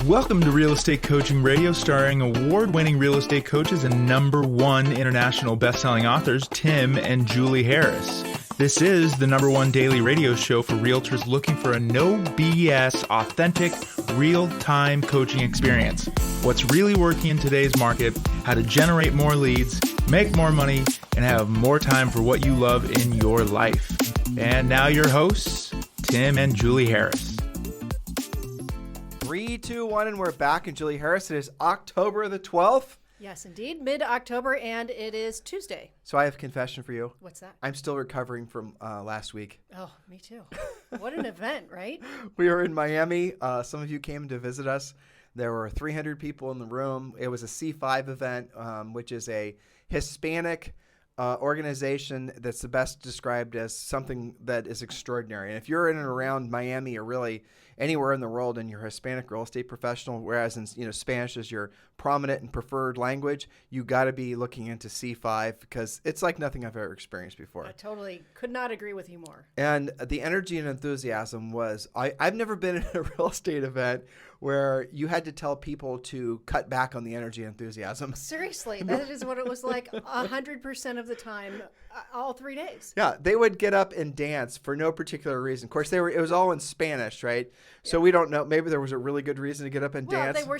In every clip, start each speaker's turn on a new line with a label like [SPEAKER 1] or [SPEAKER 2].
[SPEAKER 1] Welcome to Real Estate Coaching Radio, starring award-winning real estate coaches and #1 international best-selling authors, Tim and Julie Harris. This is the #1 daily radio show for realtors looking for a no BS, authentic, real-time coaching experience. What's really working in today's market, how to generate more leads, make more money, and have more time for what you love in your life. And now your hosts, Tim and Julie Harris.
[SPEAKER 2] 3, 2, 1, and we're back. And Julie Harris, it is October the 12th.
[SPEAKER 3] Yes, indeed. Mid-October, and it is Tuesday.
[SPEAKER 2] So I have a confession for you.
[SPEAKER 3] What's that?
[SPEAKER 2] I'm still recovering from last week.
[SPEAKER 3] Oh, me too. What an event, right?
[SPEAKER 2] We were in Miami. Some of you came to visit us. There were 300 people in the room. It was a C5 event, which is a Hispanic organization that's the best described as something that is extraordinary. And if you're in and around Miami or really anywhere in the world and you're a Hispanic real estate professional, whereas in Spanish is your prominent and preferred language, you got to be looking into C5 because it's like nothing I've ever experienced before.
[SPEAKER 3] I totally could not agree with you more.
[SPEAKER 2] And the energy and enthusiasm was, I've never been in a real estate event where you had to tell people to cut back on the energy and enthusiasm.
[SPEAKER 3] Seriously, that is what it was like 100% of the time, all 3 days.
[SPEAKER 2] Yeah, they would get up and dance for no particular reason. Of course, it was all in Spanish, right? So we don't know. Maybe there was a really good reason to get up and dance.
[SPEAKER 3] Well, they were.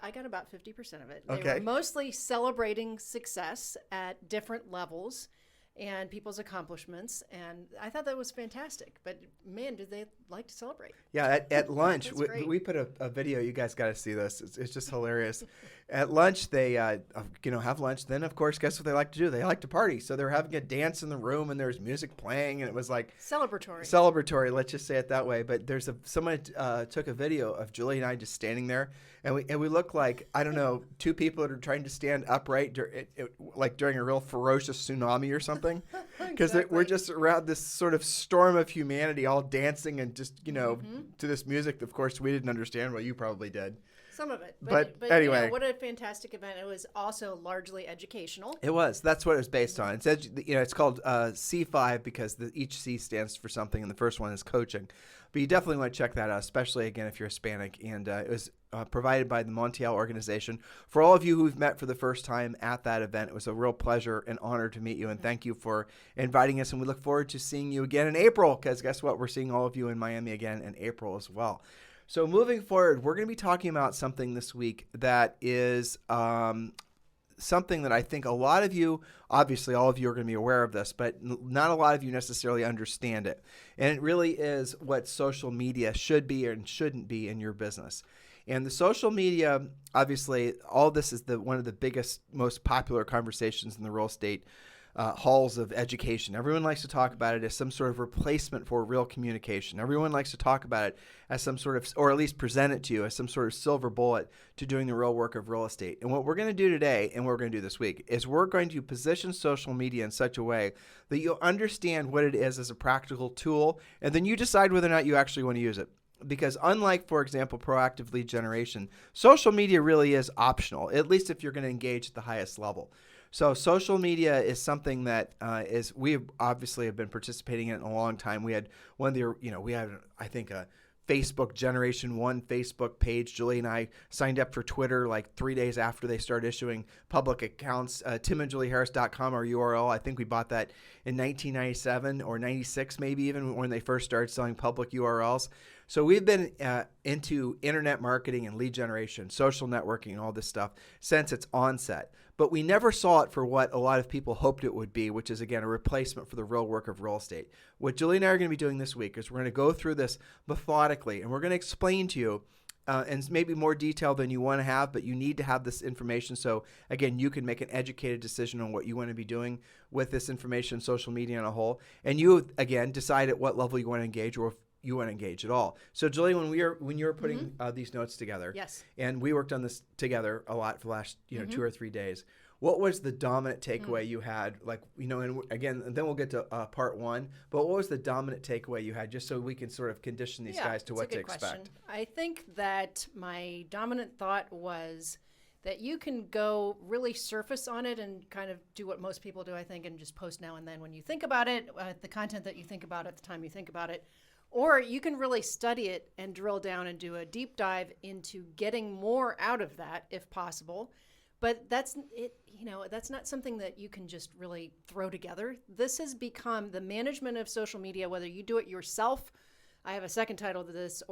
[SPEAKER 3] I got about 50% of it. They
[SPEAKER 2] Okay.
[SPEAKER 3] were mostly celebrating success at different levels and people's accomplishments, and I thought that was fantastic. But man, did they like to celebrate?
[SPEAKER 2] Yeah, at lunch, we put a video. You guys got to see this. It's just hilarious. At lunch, they have lunch. Then, of course, guess what they like to do? They like to party. So they're having a dance in the room, and there's music playing, and it was like celebratory. Let's just say it that way. But someone took a video of Julie and I just standing there, and we look like, I don't know, two people that are trying to stand upright like during a real ferocious tsunami or something. Because
[SPEAKER 3] Exactly.
[SPEAKER 2] we're just around this sort of storm of humanity, all dancing and just, to this music. Of course, we didn't understand. Well, you probably did.
[SPEAKER 3] Some of it.
[SPEAKER 2] But anyway.
[SPEAKER 3] What a fantastic event. It was also largely educational.
[SPEAKER 2] It was. That's what it was based on. It's called C5 because each C stands for something, and the first one is coaching. But you definitely want to check that out, especially, again, if you're Hispanic. And it was provided by the Montiel organization. For all of you who've met for the first time at that event, it was a real pleasure and honor to meet you, and thank you for inviting us. And we look forward to seeing you again in April, because guess what? We're seeing all of you in Miami again in April as well. So moving forward, we're going to be talking about something this week that is something that I think a lot of you, obviously all of you are going to be aware of this, but not a lot of you necessarily understand it. And it really is what social media should be and shouldn't be in your business. And the social media, obviously, all this is one of the biggest, most popular conversations in the real estate halls of education. Everyone likes to talk about it as some sort of replacement for real communication. Everyone likes to talk about it as some sort of, or at least present it to you as some sort of silver bullet to doing the real work of real estate. And what we're going to do today, and what we're going to do this week, is we're going to position social media in such a way that you'll understand what it is as a practical tool, and then you decide whether or not you actually want to use it. Because unlike, for example, proactive lead generation, social media really is optional, at least if you're going to engage at the highest level. So social media is something that we obviously have been participating in a long time. We had I think a Facebook Generation 1 Facebook page. Julie and I signed up for Twitter like 3 days after they started issuing public accounts. timandjulieharris.com, our URL. I think we bought that in 1997 or 96 maybe, even when they first started selling public URLs. So we've been into internet marketing and lead generation, social networking, and all this stuff since its onset. But we never saw it for what a lot of people hoped it would be, which is, again, a replacement for the real work of real estate. What Julie and I are going to be doing this week is we're going to go through this methodically, and we're going to explain to you in maybe more detail than you want to have, but you need to have this information so, again, you can make an educated decision on what you want to be doing with this information, social media on a whole. And you, again, decide at what level you want to engage or if you want to engage at all. So, Julie, when you were putting these notes together,
[SPEAKER 3] yes,
[SPEAKER 2] and we worked on this together a lot for the last 2 or 3 days, what was the dominant takeaway you had? And again, and then we'll get to part one. But what was the dominant takeaway you had, just so we can sort of condition these guys to what to expect?
[SPEAKER 3] Question. I think that my dominant thought was that you can go really surface on it and kind of do what most people do, I think, and just post now and then when you think about it, the content that you think about at the time you think about it. Or you can really study it and drill down and do a deep dive into getting more out of that if possible. But that's it, that's not something that you can just really throw together. This has become the management of social media, whether you do it yourself. I have a second title to this,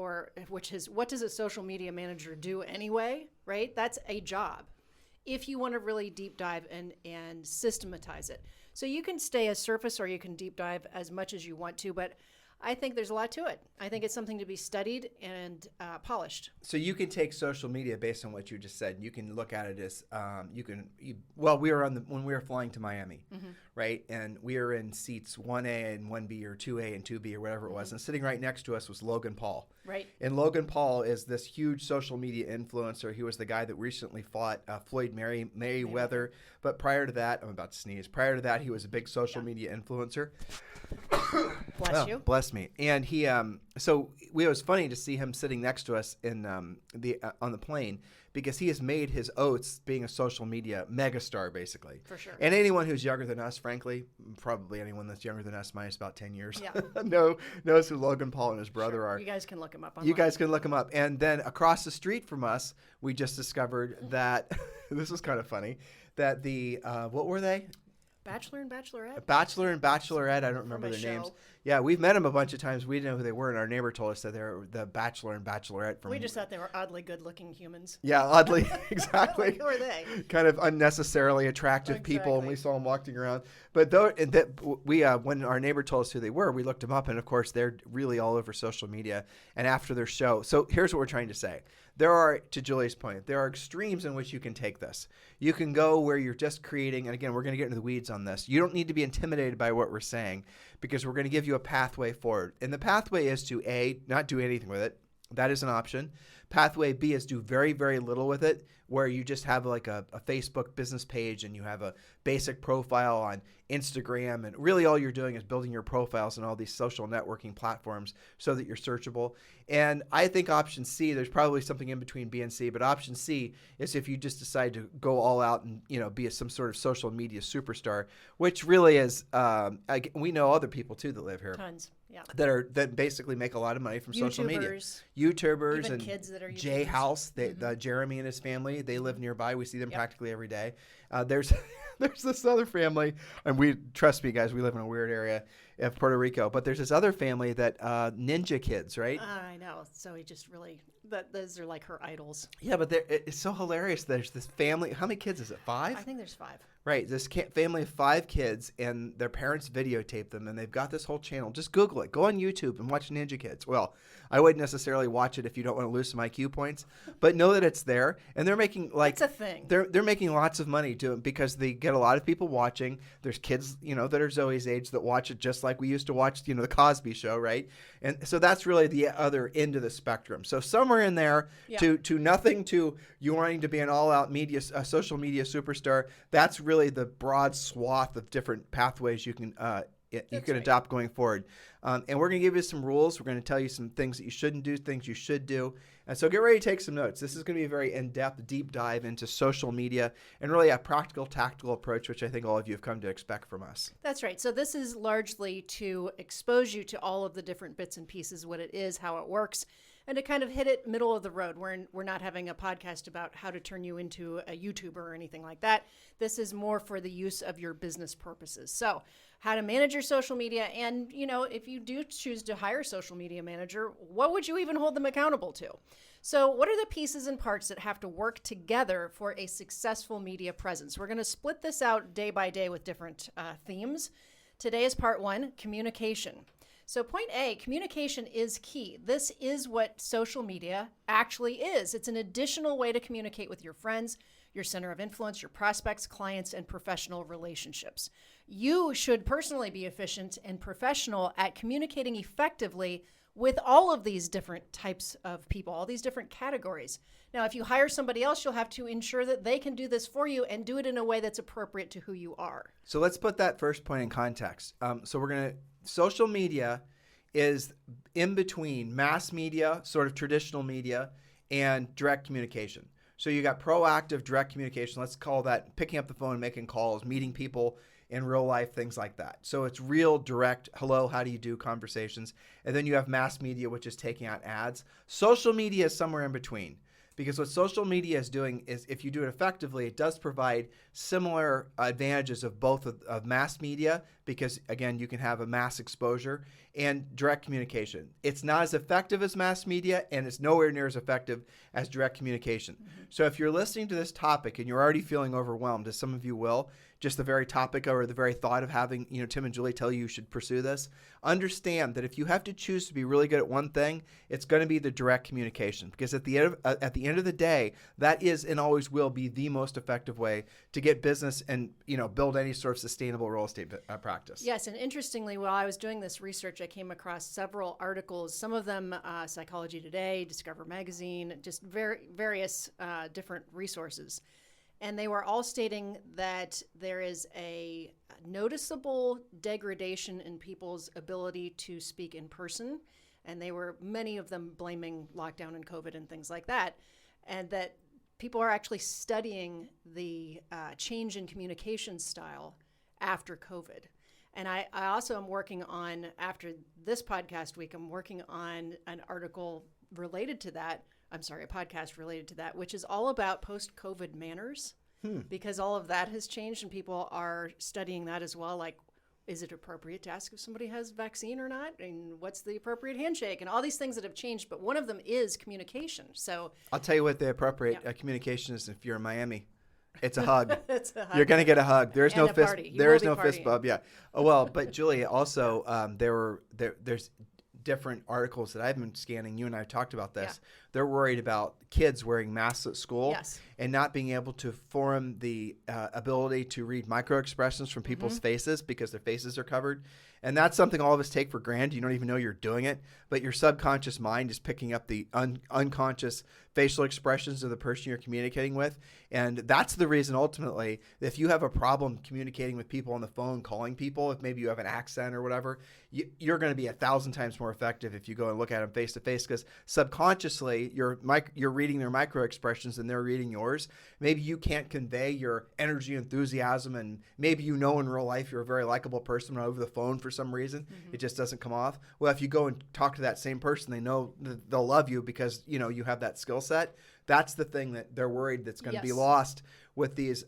[SPEAKER 3] which is, what does a social media manager do anyway, right? That's a job if you want to really deep dive and systematize it. So you can stay a surface or you can deep dive as much as you want to, but I think there's a lot to it. I think it's something to be studied and polished.
[SPEAKER 2] So you can take social media based on what you just said. You can look at it as we were when we were flying to Miami, right? And we were in seats 1A and 1B or 2A and 2B or whatever it was. And sitting right next to us was Logan Paul.
[SPEAKER 3] Right.
[SPEAKER 2] And Logan Paul is this huge social media influencer. He was the guy that recently fought Floyd Mayweather. But prior to that, I'm about to sneeze. Prior to that, he was a big social media influencer.
[SPEAKER 3] Bless you.
[SPEAKER 2] Bless me. And he, it was funny to see him sitting next to us in on the plane, because he has made his oaths being a social media megastar, basically.
[SPEAKER 3] For sure.
[SPEAKER 2] And anyone who's younger than us, frankly, probably anyone that's younger than us minus about 10 years,
[SPEAKER 3] Yeah.
[SPEAKER 2] knows who Logan Paul and his brother are.
[SPEAKER 3] You guys can look him up online.
[SPEAKER 2] You guys can look him up. And then across the street from us, we just discovered that, this was kind of funny, that the, what were they?
[SPEAKER 3] Bachelor and Bachelorette?
[SPEAKER 2] Bachelor and Bachelorette. I don't remember their names. Yeah, we've met them a bunch of times. We didn't know who they were, and our neighbor told us that they were the Bachelor and Bachelorette.
[SPEAKER 3] We just thought they were oddly good-looking humans.
[SPEAKER 2] Yeah, oddly, exactly.
[SPEAKER 3] Like, who are they?
[SPEAKER 2] Kind of unnecessarily attractive people, and we saw them walking around. But when our neighbor told us who they were, we looked them up, and of course, they're really all over social media. And after their show, so here's what we're trying to say. There are, to Julie's point, there are extremes in which you can take this. You can go where you're just creating, and again, we're going to get into the weeds on this. You don't need to be intimidated by what we're saying, because we're going to give you a pathway forward. And the pathway is to A, not do anything with it. That is an option. Pathway B is do very, very little with it, where you just have like a Facebook business page and you have a basic profile on Instagram, and really all you're doing is building your profiles on all these social networking platforms so that you're searchable. And I think option C, there's probably something in between B and C, but option C is if you just decide to go all out and be some sort of social media superstar, which really is we know other people too that live here.
[SPEAKER 3] Tons. Yeah.
[SPEAKER 2] That basically make a lot of money from social media. YouTubers
[SPEAKER 3] even
[SPEAKER 2] and
[SPEAKER 3] kids that are
[SPEAKER 2] Jay
[SPEAKER 3] YouTubers.
[SPEAKER 2] House, Jeremy and his family, they live nearby. We see them practically every day. There's this other family, and trust me, guys, we live in a weird area of Puerto Rico. But there's this other family that ninja kids, right?
[SPEAKER 3] I know. So he just really those are like her idols.
[SPEAKER 2] Yeah, but it's so hilarious. There's this family. How many kids is it? 5?
[SPEAKER 3] I think there's 5.
[SPEAKER 2] Right. This family of 5 kids, and their parents videotape them, and they've got this whole channel. Just Google it. Go on YouTube and watch Ninja Kids. Well, I wouldn't necessarily watch it if you don't want to lose some IQ points, but know that it's there, and they're making
[SPEAKER 3] it's a thing.
[SPEAKER 2] They're making lots of money because they get a lot of people watching. There's kids, that are Zoe's age that watch it just like we used to watch, the Cosby Show, right? And so that's really the other end of the spectrum. So somewhere in there, to nothing to you wanting to be an all-out social media superstar. That's really the broad swath of different pathways you can adopt going forward. And we're going to give you some rules. We're going to tell you some things that you shouldn't do, things you should do. And so get ready to take some notes. This is going to be a very in-depth, deep dive into social media and really a practical, tactical approach, which I think all of you have come to expect from us.
[SPEAKER 3] That's right. So this is largely to expose you to all of the different bits and pieces, what it is, how it works, and to kind of hit it middle of the road. We're not having a podcast about how to turn you into a YouTuber or anything like that. This is more for the use of your business purposes. So how to manage your social media. And, if you do choose to hire a social media manager, what would you even hold them accountable to? So what are the pieces and parts that have to work together for a successful media presence? We're going to split this out day by day with different themes. Today is part 1, communication. So point A, communication is key. This is what social media actually is. It's an additional way to communicate with your friends, your center of influence, your prospects, clients, and professional relationships. You should personally be efficient and professional at communicating effectively with all of these different types of people, all these different categories. Now, if you hire somebody else, you'll have to ensure that they can do this for you and do it in a way that's appropriate to who you are.
[SPEAKER 2] So let's put that first point in context. Social media is in between mass media, sort of traditional media, and direct communication. So you got proactive direct communication. Let's call that picking up the phone, making calls, meeting people in real life, things like that. So it's real direct, hello, how do you do conversations. And then you have mass media, which is taking out ads. Social media is somewhere in between. Because what social media is doing is, if you do it effectively, it does provide similar advantages of both of mass media, because, again, you can have a mass exposure, and direct communication. It's not as effective as mass media, and it's nowhere near as effective as direct communication. Mm-hmm. So if you're listening to this topic and you're already feeling overwhelmed, as some of you will, just the very topic or the very thought of having, Tim and Julie tell you should pursue this, understand that if you have to choose to be really good at one thing, it's going to be the direct communication, because at the end of the day, that is and always will be the most effective way to get business and build any sort of sustainable real estate practice.
[SPEAKER 3] Yes, and interestingly, while I was doing this research, I came across several articles. Some of them, Psychology Today, Discover Magazine, just various different resources. And they were all stating that there is a noticeable degradation in people's ability to speak in person. And they were, many of them, blaming lockdown and COVID and things like that. And that people are actually studying the change in communication style after COVID. And I also am working on, after this podcast week, I'm working on an article related to that. I'm sorry, a podcast related to that, which is all about post-COVID manners, because all of that has changed and people are studying that as well. Like, is it appropriate to ask if somebody has vaccine or not? And what's the appropriate handshake? And all these things that have changed, but one of them is communication. So
[SPEAKER 2] I'll tell you what the appropriate communication is if you're in Miami. It's a hug.
[SPEAKER 3] It's a hug.
[SPEAKER 2] You're going to get a hug. There's
[SPEAKER 3] And
[SPEAKER 2] no
[SPEAKER 3] a
[SPEAKER 2] fist.
[SPEAKER 3] party. You
[SPEAKER 2] There
[SPEAKER 3] will
[SPEAKER 2] is
[SPEAKER 3] be
[SPEAKER 2] no fist
[SPEAKER 3] partying.
[SPEAKER 2] bump. Yeah. Oh, well, but Julie, also there's different articles that I've been scanning. You and I talked about this.
[SPEAKER 3] Yeah.
[SPEAKER 2] They're worried about kids wearing masks at school
[SPEAKER 3] Yes.
[SPEAKER 2] and not being able to form the ability to read micro expressions from people's faces because their faces are covered. And that's something all of us take for granted. You don't even know you're doing it, but your subconscious mind is picking up the unconscious facial expressions of the person you're communicating with. And that's the reason, ultimately, if you have a problem communicating with people on the phone, calling people, if maybe you have an accent or whatever, you're going to be 1,000 times more effective if you go and look at them face to face, because subconsciously you're reading their micro expressions and they're reading yours. Maybe you can't convey your energy, enthusiasm, and maybe in real life you're a very likable person, but over the phone for some reason it just doesn't come off. Well, if you go and talk to that same person, they know they'll love you because you have that skill set. That's the thing that they're worried that's going to be lost with these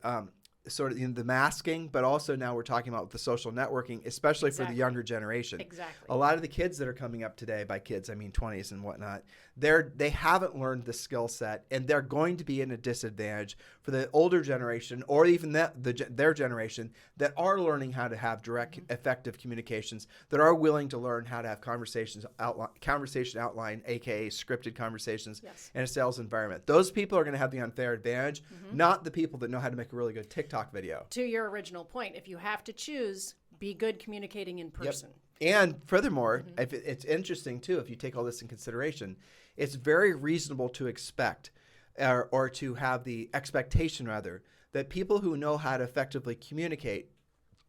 [SPEAKER 2] sort of the masking, but also now we're talking about the social networking, especially for the younger generation.
[SPEAKER 3] Exactly.
[SPEAKER 2] A lot of the kids that are coming up today, by kids I mean 20s and whatnot, they haven't learned the skill set, and they're going to be in a disadvantage for the older generation, or even their generation, that are learning how to have direct, effective communications, that are willing to learn how to have conversation outline, aka scripted conversations, in a sales environment. Those people are going to have the unfair advantage, not the people that know how to make a really good TikTok video.
[SPEAKER 3] To your original point, if you have to choose, be good communicating in person.
[SPEAKER 2] Yep. And furthermore, if it's interesting too, if you take all this in consideration, it's very reasonable to expect, or to have the expectation rather, that people who know how to effectively communicate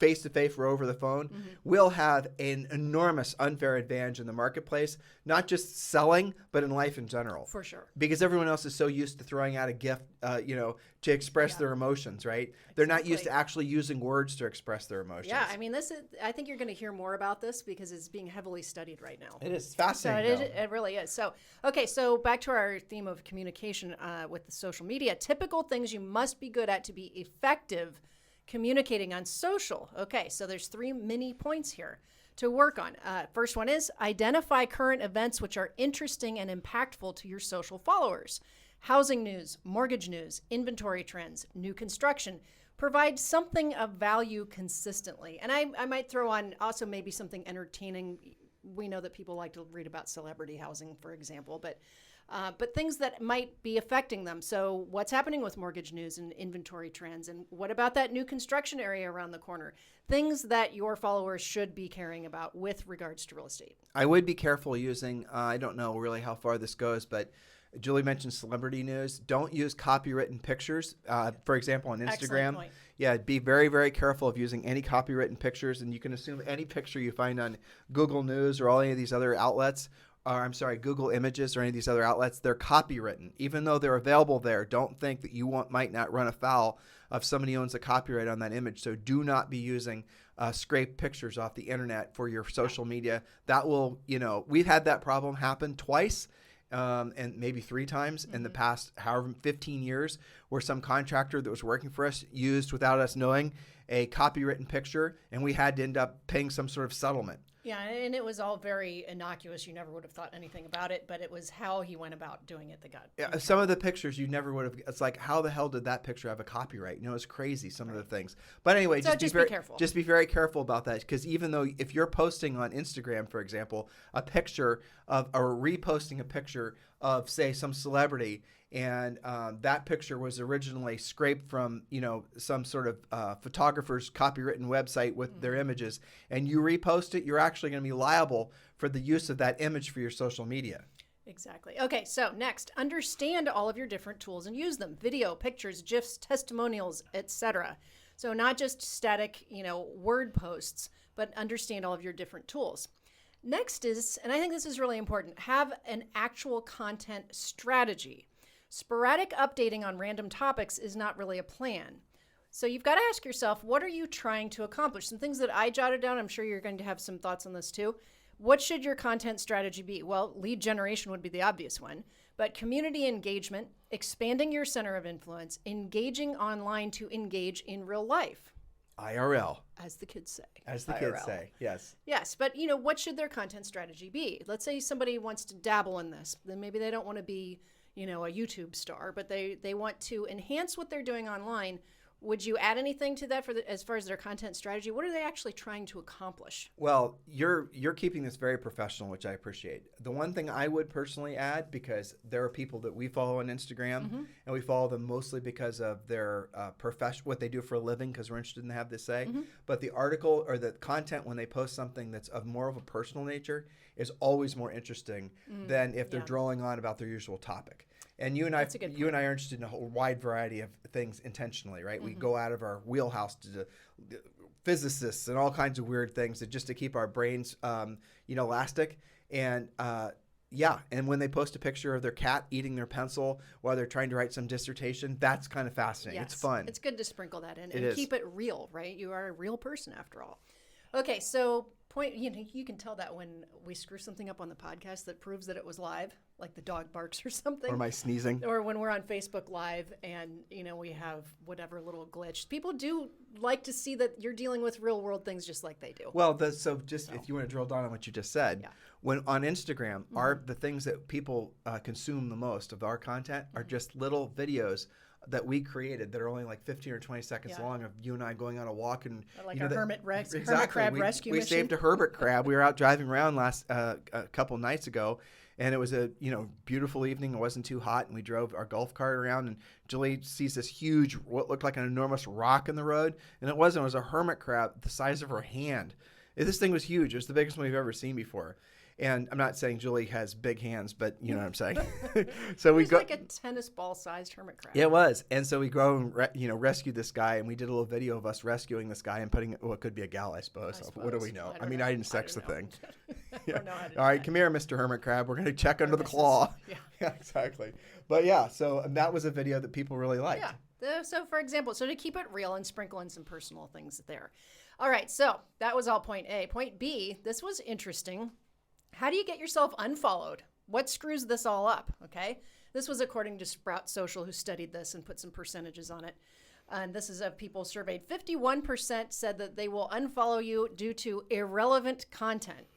[SPEAKER 2] face-to-face or over the phone will have an enormous unfair advantage in the marketplace, not just selling, but in life in general.
[SPEAKER 3] For sure.
[SPEAKER 2] Because everyone else is so used to throwing out a gift, to express their emotions, right? They're not used to actually using words to express their emotions.
[SPEAKER 3] Yeah, I mean, I think you're going to hear more about this because it's being heavily studied right now.
[SPEAKER 2] It is fascinating.
[SPEAKER 3] So it really is. So, okay, so back to our theme of communication with the social media. Typical things you must be good at to be effective communicating on social. Okay, so there's 3 mini points here to work on. First one is identify current events which are interesting and impactful to your social followers. Housing news, mortgage news, inventory trends, new construction. Provide something of value consistently. And I might throw on also maybe something entertaining. We know that people like to read about celebrity housing, for example, but things that might be affecting them. So what's happening with mortgage news and inventory trends? And what about that new construction area around the corner? Things that your followers should be caring about with regards to real estate.
[SPEAKER 2] I would be careful using, I don't know really how far this goes, but Julie mentioned celebrity news. Don't use copywritten pictures, for example, on Instagram.
[SPEAKER 3] Excellent point.
[SPEAKER 2] Yeah, be very, very careful of using any copywritten pictures, and you can assume any picture you find on Google News or all any of these other outlets Google Images or any of these other outlets, they're copywritten. Even though they're available there, don't think that you might not run afoul of somebody who owns a copyright on that image. So do not be using scraped pictures off the internet for your social media. That will, we've had that problem happen twice. And maybe 3 times in the past, 15 years, where some contractor that was working for us used, without us knowing, a copywritten picture, and we had to end up paying some sort of settlement.
[SPEAKER 3] Yeah, and it was all very innocuous. You never would have thought anything about it, but it was how he went about doing it that got.
[SPEAKER 2] Yeah, some of the pictures you never would have. It's like, how the hell did that picture have a copyright? It's crazy, some of the things. But anyway,
[SPEAKER 3] So
[SPEAKER 2] just
[SPEAKER 3] be careful.
[SPEAKER 2] Just be very careful about that, because even though if you're posting on Instagram, for example, a picture of, or reposting a picture of, say, some celebrity, and that picture was originally scraped from, some sort of photographer's copywritten website with their images, and you repost it, you're actually going to be liable for the use of that image for your social media.
[SPEAKER 3] Exactly. Okay, so next, understand all of your different tools and use them. Video, pictures, GIFs, testimonials, etc. So not just static, word posts, but understand all of your different tools. Next is, and I think this is really important, have an actual content strategy. Sporadic updating on random topics is not really a plan. So you've got to ask yourself, what are you trying to accomplish? Some things that I jotted down, I'm sure you're going to have some thoughts on this too. What should your content strategy be? Well, lead generation would be the obvious one, but community engagement, expanding your center of influence, engaging online to engage in real life.
[SPEAKER 2] IRL.
[SPEAKER 3] As the kids say.
[SPEAKER 2] As the
[SPEAKER 3] IRL.
[SPEAKER 2] kids say, yes.
[SPEAKER 3] Yes, but what should their content strategy be? Let's say somebody wants to dabble in this. Then maybe they don't want to be, a YouTube star, but they want to enhance what they're doing online. Would you add anything to that as far as their content strategy? What are they actually trying to accomplish?
[SPEAKER 2] Well, you're keeping this very professional, which I appreciate. The one thing I would personally add, because there are people that we follow on Instagram, and we follow them mostly because of their profession, what they do for a living, because we're interested in have to say. But the article or the content when they post something that's of more of a personal nature is always more interesting than if they're drawing on about their usual topic. And you and I are interested in a whole wide variety of things intentionally, right? We go out of our wheelhouse to physicists and all kinds of weird things just to keep our brains, elastic. And and when they post a picture of their cat eating their pencil while they're trying to write some dissertation, that's kind of fascinating.
[SPEAKER 3] Yes.
[SPEAKER 2] It's fun.
[SPEAKER 3] It's good to sprinkle that in and keep it real, right? You are a real person after all. Okay, so you can tell that when we screw something up on the podcast that proves that it was live, like the dog barks or something.
[SPEAKER 2] Or my sneezing.
[SPEAKER 3] Or when we're on Facebook Live and, we have whatever little glitch. People do like to see that you're dealing with real world things just like they do.
[SPEAKER 2] Well, if you want to drill down on what you just said, when on Instagram, the things that people consume the most of our content are just little videos that we created that are only like 15 or 20 seconds long of you and I going on a walk and
[SPEAKER 3] like a hermit crab rescue
[SPEAKER 2] we
[SPEAKER 3] mission.
[SPEAKER 2] saved a hermit crab. We were out driving around a couple nights ago, and it was a beautiful evening. It wasn't too hot, and we drove our golf cart around, and Julie sees this huge, what looked like an enormous rock in the road, and it wasn't. It was a hermit crab the size of her hand. This thing was huge. It was the biggest one we've ever seen before. And I'm not saying Julie has big hands, but you know what I'm saying. So
[SPEAKER 3] it was like a tennis ball sized hermit crab.
[SPEAKER 2] It was. And so we go and rescue this guy, and we did a little video of us rescuing this guy and putting, it could be a gal, I suppose. What do we know? I didn't sex the thing.
[SPEAKER 3] I don't know how to do
[SPEAKER 2] All right,
[SPEAKER 3] that.
[SPEAKER 2] come here, Mr. Hermit Crab. We're going to check under the claw. Yeah, exactly. But so that was a video that people really liked.
[SPEAKER 3] Yeah. So for example, to keep it real and sprinkle in some personal things there. All right, so that was all point A. Point B, this was interesting. How do you get yourself unfollowed? What screws this all up? Okay. This was according to Sprout Social, who studied this and put some percentages on it. And this is of people surveyed. 51% said that they will unfollow you due to irrelevant content.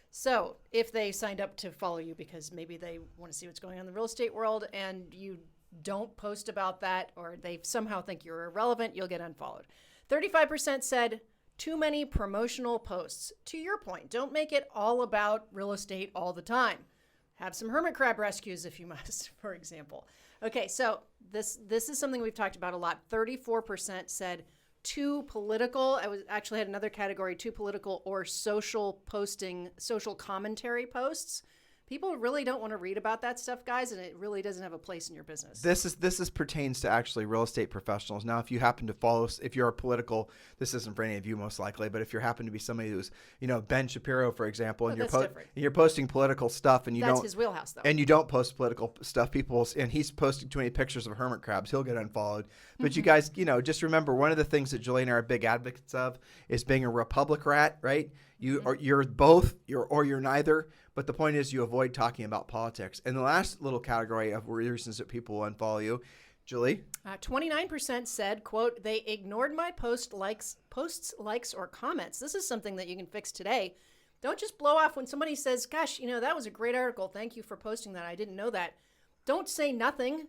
[SPEAKER 3] So if they signed up to follow you because maybe they want to see what's going on in the real estate world and you don't post about that, or they somehow think you're irrelevant, you'll get unfollowed. 35% said too many promotional posts. To your point, don't make it all about real estate all the time. Have some hermit crab rescues if you must, for example. Okay, so this is something we've talked about a lot. 34% said too political. I actually had another category, too political or social commentary posts. People really don't want to read about that stuff, guys, and it really doesn't have a place in your business.
[SPEAKER 2] This pertains to actually real estate professionals. Now, if you happen to follow, if you're a political, this isn't for any of you most likely, but if you happen to be somebody who's, Ben Shapiro, for example, and you're posting political stuff, and
[SPEAKER 3] that's his wheelhouse, though.
[SPEAKER 2] And you don't post political stuff, and he's posting too many pictures of hermit crabs, he'll get unfollowed. But you guys, just remember, one of the things that Julie and I are big advocates of is being a Republic rat, right? You're both, you're neither. But the point is, you avoid talking about politics. And the last little category of reasons that people will unfollow you, Julie?
[SPEAKER 3] 29% said, quote, they ignored my posts, likes, or comments. This is something that you can fix today. Don't just blow off when somebody says, gosh, that was a great article. Thank you for posting that. I didn't know that. Don't say nothing.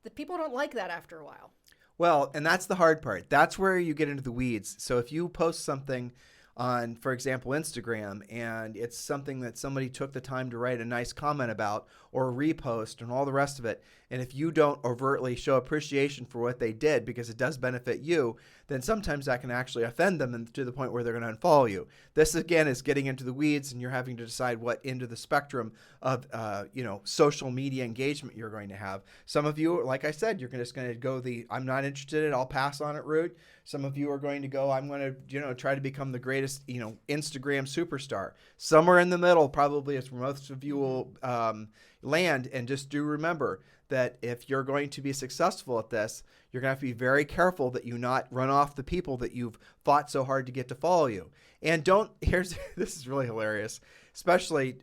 [SPEAKER 3] The people don't like that after a while.
[SPEAKER 2] Well, and that's the hard part. That's where you get into the weeds. So if you post something on, for example, Instagram, and it's something that somebody took the time to write a nice comment about or repost and all the rest of it, and if you don't overtly show appreciation for what they did because it does benefit you, then sometimes that can actually offend them and to the point where they're going to unfollow you. This, again, is getting into the weeds, and you're having to decide what end of the spectrum of social media engagement you're going to have. Some of you, like I said, you're just going to go the I'm not interested in it, I'll pass on it route. Some of you are going to go, I'm going to try to become the greatest Instagram superstar. Somewhere in the middle probably is where most of you will land. And just do remember that if you're going to be successful at this, you're going to have to be very careful that you not run off the people that you've fought so hard to get to follow you. And this is really hilarious. Especially,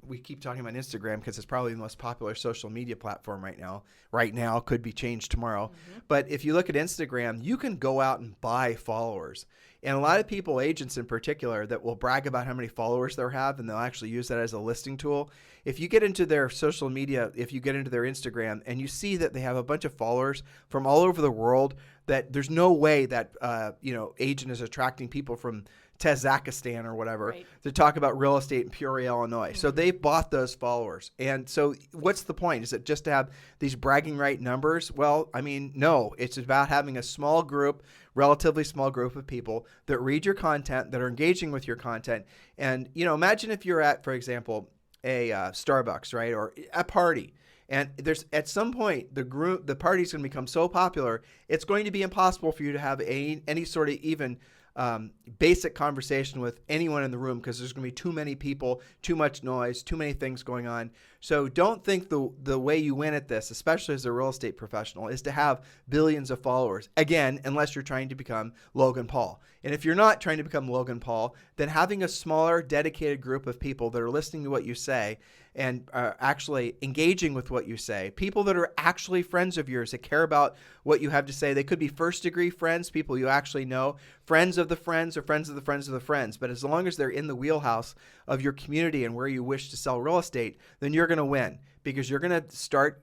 [SPEAKER 2] we keep talking about Instagram because it's probably the most popular social media platform right now. Right now, could be changed tomorrow. Mm-hmm. But if you look at Instagram, you can go out and buy followers. And a lot of people, agents in particular, that will brag about how many followers they have, and they'll actually use that as a listing tool. If you get into their social media, if you get into their Instagram, and you see that they have a bunch of followers from all over the world, that there's no way that agent is attracting people from Kazakhstan or whatever to talk about real estate in Peoria, Illinois. Mm-hmm. So they bought those followers. And so what's the point? Is it just to have these bragging right numbers? Well, no. It's about having a small group, relatively small group of people that read your content, that are engaging with your content. And, imagine if you're at, for example, a Starbucks, right, or a party. And there's at some point the party's going to become so popular, it's going to be impossible for you to have any sort of even basic conversation with anyone in the room because there's going to be too many people, too much noise, too many things going on. So don't think the way you win at this, especially as a real estate professional, is to have billions of followers. Again, unless you're trying to become Logan Paul. And if you're not trying to become Logan Paul, then having a smaller, dedicated group of people that are listening to what you say and are actually engaging with what you say, people that are actually friends of yours that care about what you have to say. They could be first-degree friends, people you actually know, friends of the friends or friends of the friends of the friends. But as long as they're in the wheelhouse of your community and where you wish to sell real estate, then you're going to win because you're going to start,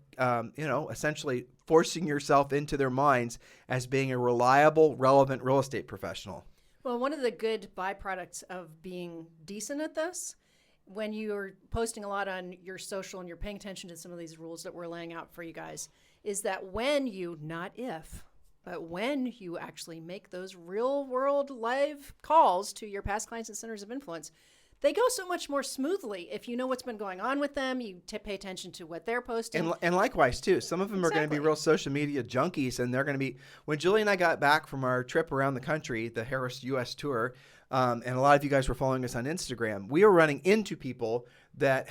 [SPEAKER 2] essentially forcing yourself into their minds as being a reliable, relevant real estate professional.
[SPEAKER 3] Well, one of the good byproducts of being decent at this, when you're posting a lot on your social and you're paying attention to some of these rules that we're laying out for you guys, is that when you, not if, but when you actually make those real world live calls to your past clients and centers of influence, they go so much more smoothly if you know what's been going on with them. You pay attention to what they're posting.
[SPEAKER 2] And likewise, too. Some of them are going to be real social media junkies, and they're going to be – when Julie and I got back from our trip around the country, the Harris U.S. tour, and a lot of you guys were following us on Instagram, we were running into people that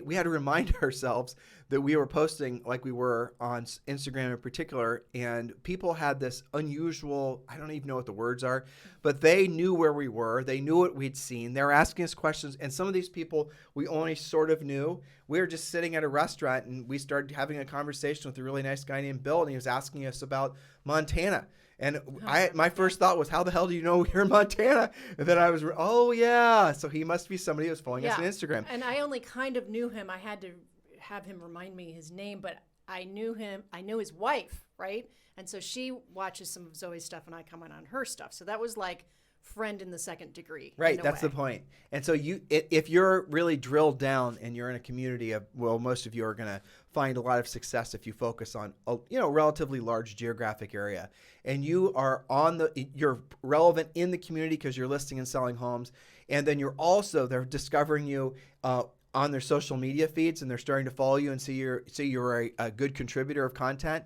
[SPEAKER 2] we had to remind ourselves that we were posting like we were on Instagram in particular, and people had this unusual, I don't even know what the words are, but they knew where we were. They knew what we'd seen. They were asking us questions, and some of these people we only sort of knew. We were just sitting at a restaurant, and we started having a conversation with a really nice guy named Bill, and he was asking us about Montana. And my first thought was, how the hell do you know we're in Montana? And then I was, oh, yeah. So he must be somebody who was following us on Instagram.
[SPEAKER 3] And I only kind of knew him. I had to have him remind me his name, but I knew him. I knew his wife, right? And so she watches some of Zoe's stuff, and I comment on her stuff. So that was like friend in the second degree.
[SPEAKER 2] Right, that's the point. And so if you're really drilled down and you're in a community of, well, most of you are going to find a lot of success if you focus on a relatively large geographic area, and you are you're relevant in the community because you're listing and selling homes, and then they're discovering you on their social media feeds and they're starting to follow you and see you're a good contributor of content,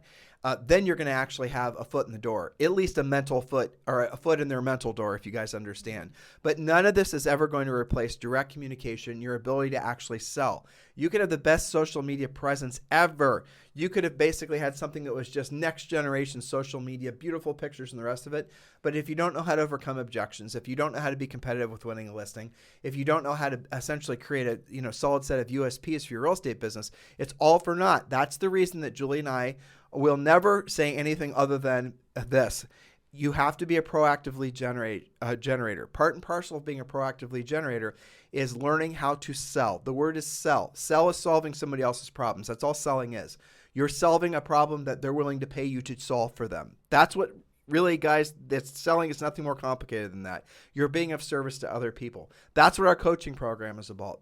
[SPEAKER 2] then you're going to actually have a foot in the door, at least a mental foot, or a foot in their mental door, if you guys understand. But none of this is ever going to replace direct communication, your ability to actually sell. You could have the best social media presence ever. You could have basically had something that was just next generation social media, beautiful pictures and the rest of it. But if you don't know how to overcome objections, if you don't know how to be competitive with winning a listing, if you don't know how to essentially create a solid set of USPs for your real estate business, it's all for naught. That's the reason that Julie and I will never say anything other than this. You have to be a proactive lead generator. Part and parcel of being a proactive lead generator is learning how to sell. The word is sell. Sell is solving somebody else's problems. That's all selling is. You're solving a problem that they're willing to pay you to solve for them. That's what really, guys, that's selling is nothing more complicated than that. You're being of service to other people. That's what our coaching program is about.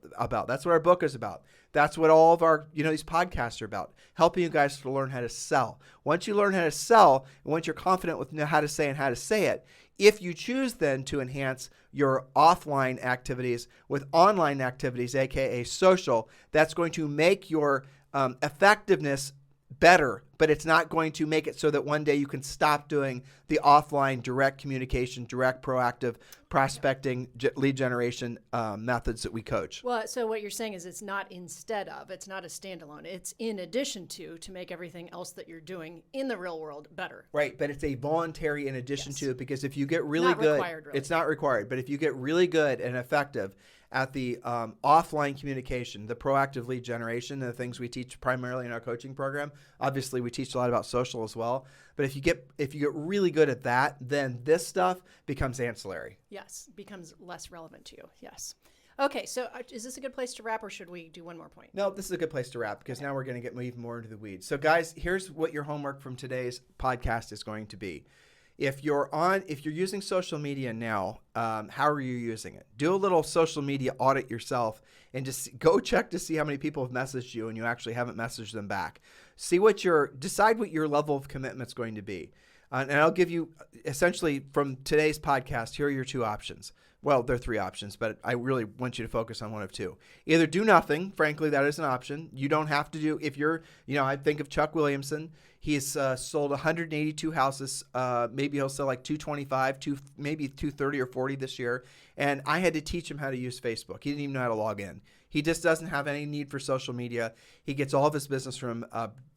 [SPEAKER 2] That's what our book is about. That's what all of our, these podcasts are about, helping you guys to learn how to sell. Once you learn how to sell, and once you're confident with how to say and how to say it, if you choose then to enhance your offline activities with online activities, aka social, that's going to make your effectiveness better, but it's not going to make it so that one day you can stop doing the offline direct communication, direct proactive prospecting, lead generation methods that we coach.
[SPEAKER 3] Well, so what you're saying is it's not instead of, it's not a standalone. It's in addition to make everything else that you're doing in the real world better.
[SPEAKER 2] Right, but it's a voluntary in addition to it, because if you get really
[SPEAKER 3] not
[SPEAKER 2] good,
[SPEAKER 3] required, really.
[SPEAKER 2] It's not required, but if you get really good and effective at the offline communication, the proactive lead generation, the things we teach primarily in our coaching program. Obviously, we teach a lot about social as well. But if you get really good at that, then this stuff becomes ancillary.
[SPEAKER 3] Yes, becomes less relevant to you. Yes. Okay, so is this a good place to wrap, or should we do one more point?
[SPEAKER 2] No, this is a good place to wrap, because now we're going to get even more into the weeds. So, guys, here's what your homework from today's podcast is going to be. If you're using social media now, how are you using it? Do a little social media audit yourself and just go check to see how many people have messaged you and you actually haven't messaged them back. Decide what your level of commitment is going to be. And I'll give you, essentially, from today's podcast, here are your two options. Well, there are three options, but I really want you to focus on one of two. Either do nothing. Frankly, that is an option. You don't have to do, I think of Chuck Williamson. He's sold 182 houses. Maybe he'll sell like 225, maybe 230 or 40 this year. And I had to teach him how to use Facebook. He didn't even know how to log in. He just doesn't have any need for social media. He gets all of his business from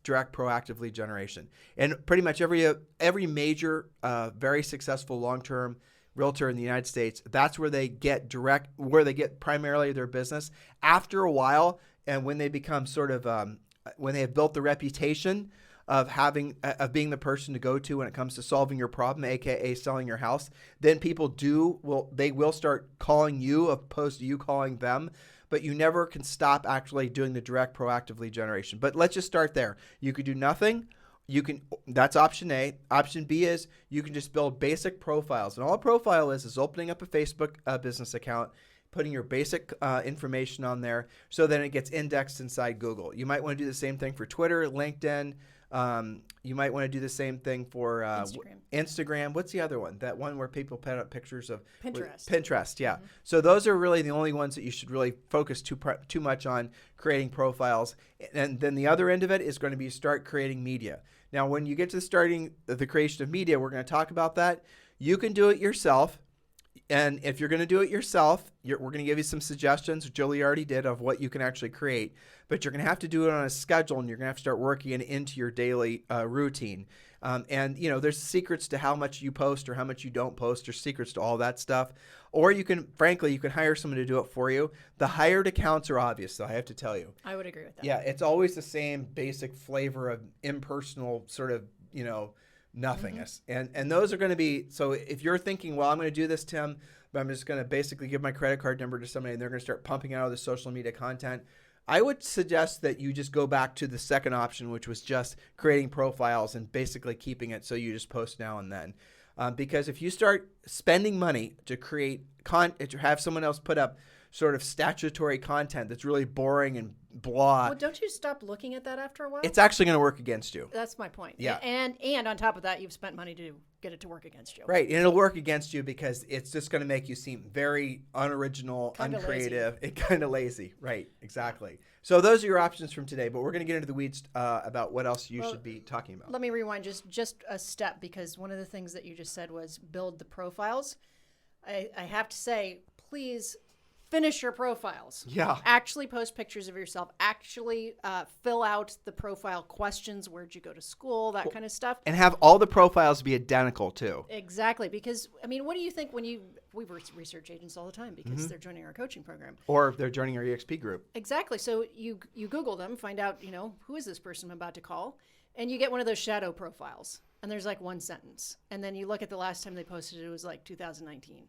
[SPEAKER 2] direct proactive lead generation. And pretty much every major, very successful long-term realtor in the United States, that's where they get primarily their business. After a while, and when they become when they have built the reputation of being the person to go to when it comes to solving your problem, aka selling your house, then people will start calling you opposed to you calling them. But you never can stop actually doing the direct proactive lead generation. But let's just start there. You could do nothing. That's option A. Option B is you can just build basic profiles. And all a profile is opening up a Facebook business account, putting your basic information on there so that it gets indexed inside Google. You might want to do the same thing for Twitter, LinkedIn. You might want to do the same thing for Instagram. What's the other one? That one where people put up pictures of Pinterest, yeah. Mm-hmm. So those are really the only ones that you should really focus too much on creating profiles. And then the other end of it is going to be start creating media. Now, when you get to the creation of media, we're going to talk about that. You can do it yourself. And if you're going to do it yourself, we're going to give you some suggestions, which Julie already did, of what you can actually create. But you're going to have to do it on a schedule, and you're going to have to start working it into your daily routine. And there's secrets to how much you post or how much you don't post. There's secrets to all that stuff. Or you can hire someone to do it for you. The hired accounts are obvious, though, I have to tell you.
[SPEAKER 3] I would agree with that.
[SPEAKER 2] Yeah, it's always the same basic flavor of impersonal sort of, nothingness. Mm-hmm. And those are going to be, so if you're thinking, well, I'm going to do this, Tim, but I'm just going to basically give my credit card number to somebody and they're going to start pumping out all the social media content, I would suggest that you just go back to the second option, which was just creating profiles and basically keeping it so you just post now and then. Because if you start spending money to create to have someone else put up sort of statutory content that's really boring and blah.
[SPEAKER 3] Well, don't you stop looking at that after a while?
[SPEAKER 2] It's actually going to work against you.
[SPEAKER 3] That's my point.
[SPEAKER 2] Yeah.
[SPEAKER 3] And on top of that, you've spent money to get it to work against you.
[SPEAKER 2] Right. And it'll work against you because it's just going to make you seem very unoriginal,
[SPEAKER 3] Kinda
[SPEAKER 2] uncreative, and kind of lazy. Right. Exactly. So those are your options from today, but we're going to get into the weeds about what else you should be talking about.
[SPEAKER 3] Let me rewind just a step, because one of the things that you just said was build the profiles. I have to say, please finish your profiles.
[SPEAKER 2] Yeah.
[SPEAKER 3] Actually post pictures of yourself. Actually fill out the profile questions. Where'd you go to school? That kind of stuff.
[SPEAKER 2] And have all the profiles be identical too.
[SPEAKER 3] Exactly. Because, I mean, what do you think when we research agents all the time because they're joining our coaching program.
[SPEAKER 2] Or they're joining our EXP group.
[SPEAKER 3] Exactly. So you Google them, find out, who is this person I'm about to call? And you get one of those shadow profiles. And there's like one sentence. And then you look at the last time they posted it was like 2019.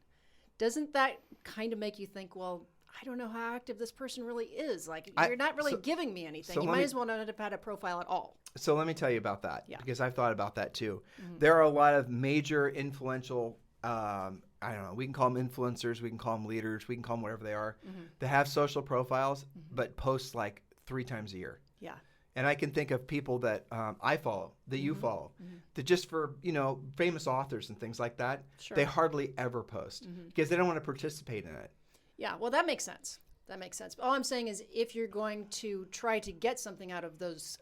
[SPEAKER 3] Doesn't that kind of make you think, well, I don't know how active this person really is. Like, you're not really giving me anything. You might as well not have had a profile at all.
[SPEAKER 2] So let me tell you about that, because I've thought about that too.
[SPEAKER 3] Mm-hmm.
[SPEAKER 2] There are a lot of major influential, I don't know, we can call them influencers, we can call them leaders, we can call them whatever they are, that have social profiles, but post like 3 times a year.
[SPEAKER 3] Yeah.
[SPEAKER 2] And I can think of people that I follow, that you follow, that just for, famous authors and things like that, they hardly ever post because they don't want to participate in it.
[SPEAKER 3] Yeah, well, that makes sense. All I'm saying is if you're going to try to get something out of those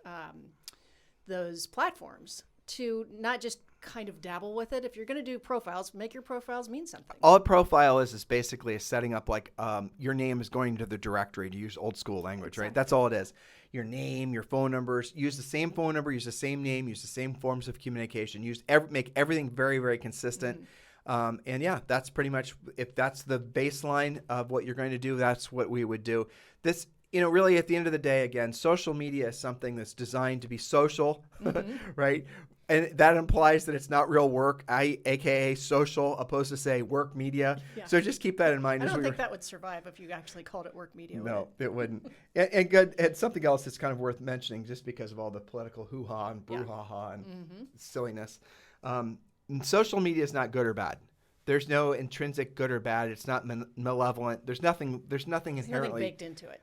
[SPEAKER 3] platforms, to not just kind of dabble with it. If you're going to do profiles, make your profiles mean something.
[SPEAKER 2] All a profile is basically setting up like your name is going to the directory, to use old school language, right? That's all it is. Your name, your phone numbers, use the same phone number, use the same name, use the same forms of communication, make everything very, very consistent. And yeah, that's pretty much, if that's the baseline of what you're going to do, that's what we would do. This, really at the end of the day, again, social media is something that's designed to be social, right? And that implies that it's not real work, aka social, opposed to say work media. Yeah. So just keep that in mind.
[SPEAKER 3] I don't think that would survive if you actually called it work media.
[SPEAKER 2] No, it wouldn't. And good. And something else that's kind of worth mentioning, just because of all the political hoo-ha and brouhaha and silliness. Social media is not good or bad. There's no intrinsic good or bad. It's not malevolent. There's nothing inherently.
[SPEAKER 3] Nothing baked into it.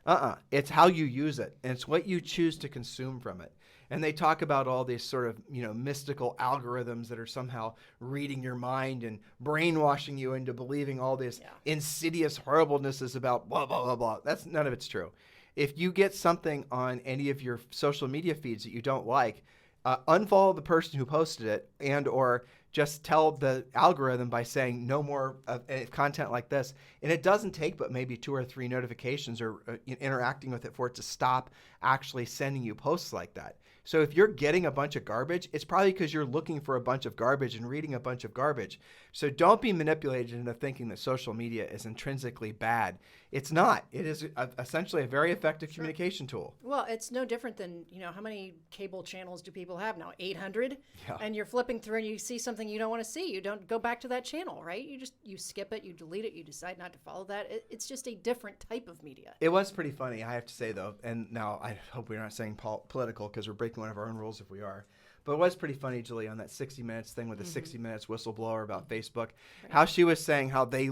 [SPEAKER 2] It's how you use it, and it's what you choose to consume from it. And they talk about all these sort of, mystical algorithms that are somehow reading your mind and brainwashing you into believing all this insidious horriblenesses about blah, blah, blah, blah. None of it's true. If you get something on any of your social media feeds that you don't like, unfollow the person who posted it, and or just tell the algorithm by saying no more of content like this. And it doesn't take but maybe 2 or 3 notifications or interacting with it for it to stop actually sending you posts like that. So if you're getting a bunch of garbage, it's probably because you're looking for a bunch of garbage and reading a bunch of garbage. So don't be manipulated into thinking that social media is intrinsically bad. It's not. It is essentially a very effective communication tool.
[SPEAKER 3] Well, it's no different than, how many cable channels do people have now? 800?
[SPEAKER 2] Yeah.
[SPEAKER 3] And you're flipping through and you see something you don't want to see. You don't go back to that channel, right? You skip it, you delete it, you decide not to follow that. It's just a different type of media.
[SPEAKER 2] It was pretty funny, I have to say, though. And now I hope we're not saying political, because we're breaking one of our own rules if we are. But it was pretty funny, Julie, on that 60 Minutes thing with the 60 Minutes whistleblower about Facebook, how she was saying how they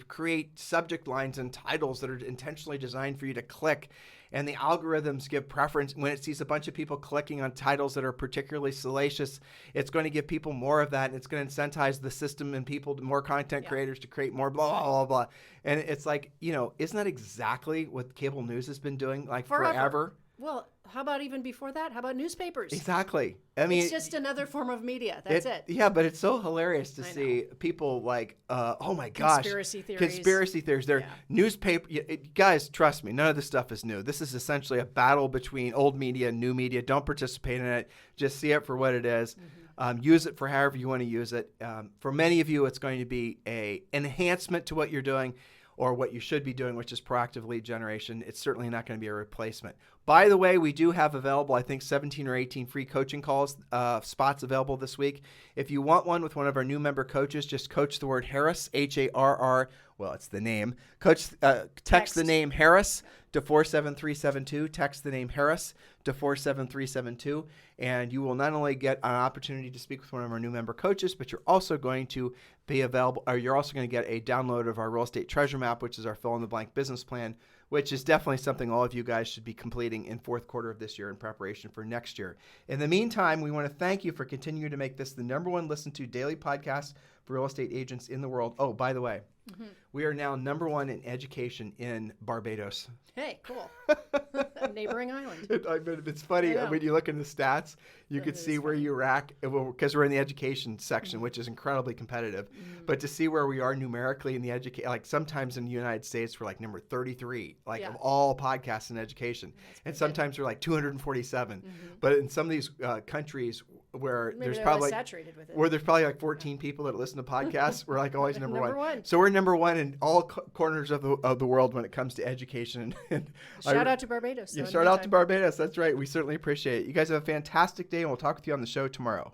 [SPEAKER 2] create subject lines and titles that are intentionally designed for you to click, and the algorithms give preference when it sees a bunch of people clicking on titles that are particularly salacious. It's going to give people more of that, and it's going to incentivize the system and people, more content creators, to create more blah, blah, blah, blah. And it's like, isn't that exactly what cable news has been doing forever?
[SPEAKER 3] Well, how about even before that? How about newspapers?
[SPEAKER 2] Exactly. I mean,
[SPEAKER 3] it's just another form of media. That's it.
[SPEAKER 2] Yeah, but it's so hilarious to see people like, oh my gosh.
[SPEAKER 3] Conspiracy theories.
[SPEAKER 2] They're newspaper. Guys, trust me, none of this stuff is new. This is essentially a battle between old media and new media. Don't participate in it. Just see it for what it is. Use it for however you want to use it. For many of you, it's going to be an enhancement to what you're doing, or what you should be doing, which is proactive lead generation. It's certainly not going to be a replacement. By the way, we do have available, I think, 17 or 18 free coaching calls spots available this week. If you want one with one of our new member coaches, just coach the word Harris, Harr. Well, it's the name. Text the name Harris to 47372. Text the name Harris to 47372, and you will not only get an opportunity to speak with one of our new member coaches, but you're also going to be available, or you're also going to get a download of our real estate treasure map, which is our fill-in-the-blank business plan, which is definitely something all of you guys should be completing in fourth quarter of this year in preparation for next year. In the meantime, we want to thank you for continuing to make this the number one listened to daily podcast for real estate agents in the world. Oh, by the way, we are now number one in education in Barbados.
[SPEAKER 3] Hey, cool. A neighboring island.
[SPEAKER 2] It's funny when you look in the stats, you could see where you rank, because we're in the education section, which is incredibly competitive. But to see where we are numerically in the education, like sometimes in the United States, we're like number 33, of all podcasts in education. And sometimes we're like 247. But in some of these countries where
[SPEAKER 3] Maybe
[SPEAKER 2] there's
[SPEAKER 3] they're
[SPEAKER 2] probably
[SPEAKER 3] saturated with it.
[SPEAKER 2] where there's probably like 14 people that listen to podcasts, we're like always number one. So we're number one in all corners of the world when it comes to education.
[SPEAKER 3] Shout out to Barbados.
[SPEAKER 2] Yeah, shout out to Barbados. That's right. We certainly appreciate it. You guys have a fantastic day, and we'll talk with you on the show tomorrow.